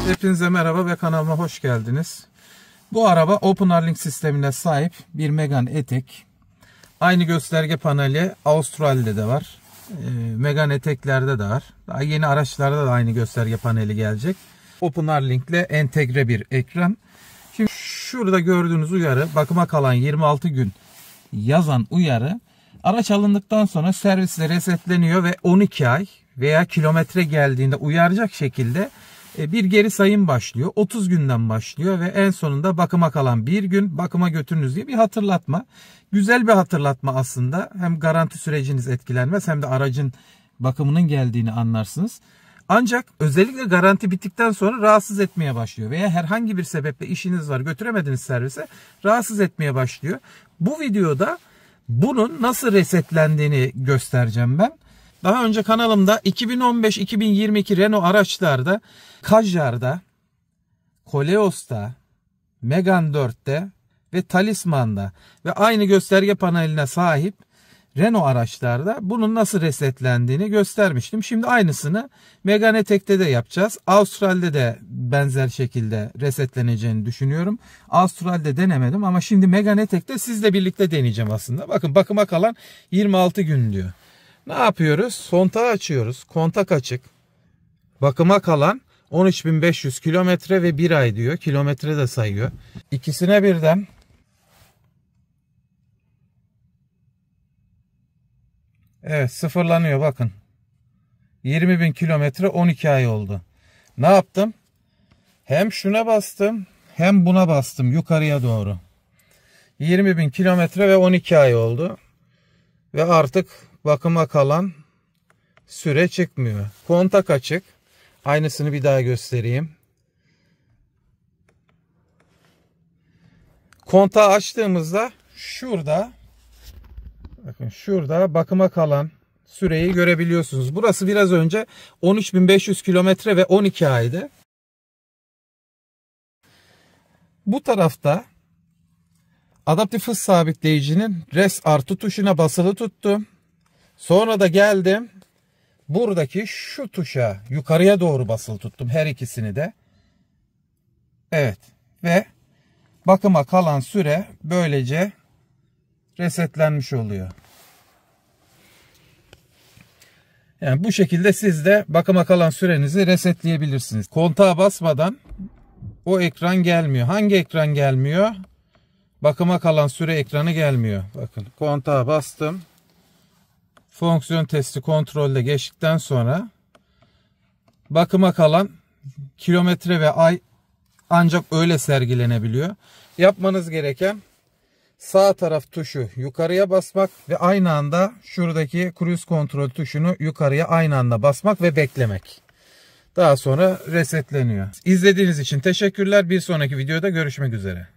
Hepinize merhaba ve kanalıma hoş geldiniz. Bu araba OpenRLink sistemine sahip bir Megane E-Tech. Aynı gösterge paneli Avustralya'da da var. Megane E-Tech'lerde de var. Daha yeni araçlarda da aynı gösterge paneli gelecek. OpenRLink ile entegre bir ekran. Şimdi şurada gördüğünüz uyarı, bakıma kalan 26 gün yazan uyarı, araç alındıktan sonra servisle resetleniyor ve 12 ay veya kilometre geldiğinde uyaracak şekilde bir geri sayım başlıyor. 30 günden başlıyor ve en sonunda bakıma kalan bir gün bakıma götürünüz diye bir hatırlatma. Güzel bir hatırlatma aslında. Hem garanti süreciniz etkilenmez hem de aracın bakımının geldiğini anlarsınız. Ancak özellikle garanti bittikten sonra rahatsız etmeye başlıyor. Veya herhangi bir sebeple işiniz var, götüremediniz servise, rahatsız etmeye başlıyor. Bu videoda bunun nasıl resetlendiğini göstereceğim ben. Daha önce kanalımda 2015-2022 Renault araçlarda, Kadjar'da, Koleos'ta, Megane 4'te ve Talisman'da ve aynı gösterge paneline sahip Renault araçlarda bunun nasıl resetlendiğini göstermiştim. Şimdi aynısını Megane E-Tech'te de yapacağız. Avustralya'da da benzer şekilde resetleneceğini düşünüyorum. Avustralya'da denemedim ama şimdi Megane E-Tech'te sizle birlikte deneyeceğim aslında. Bakın bakıma kalan 26 gün diyor. Ne yapıyoruz? Kontağı açıyoruz. Kontak açık. Bakıma kalan 13.500 kilometre ve 1 ay diyor. Kilometre de sayıyor. İkisine birden evet, sıfırlanıyor bakın. 20.000 kilometre 12 ay oldu. Ne yaptım? Hem şuna bastım hem buna bastım yukarıya doğru. 20.000 kilometre ve 12 ay oldu. Ve artık bakıma kalan süre çıkmıyor. Kontak açık. Aynısını bir daha göstereyim. Kontağı açtığımızda şurada, bakın şurada bakıma kalan süreyi görebiliyorsunuz. Burası biraz önce 13.500 kilometre ve 12 aydı. Bu tarafta adaptif hız sabitleyicinin res artı tuşuna basılı tuttum. Sonra da geldim. Buradaki şu tuşa yukarıya doğru basılı tuttum her ikisini de. Evet. Ve bakıma kalan süre böylece resetlenmiş oluyor. Yani bu şekilde siz de bakıma kalan sürenizi resetleyebilirsiniz. Kontağa basmadan o ekran gelmiyor. Hangi ekran gelmiyor? Bakıma kalan süre ekranı gelmiyor. Bakın kontağa bastım. Fonksiyon testi kontrolde geçtikten sonra bakıma kalan kilometre ve ay ancak öyle sergilenebiliyor. Yapmanız gereken sağ taraf tuşu yukarıya basmak ve aynı anda şuradaki cruise kontrol tuşunu yukarıya aynı anda basmak ve beklemek. Daha sonra resetleniyor. İzlediğiniz için teşekkürler. Bir sonraki videoda görüşmek üzere.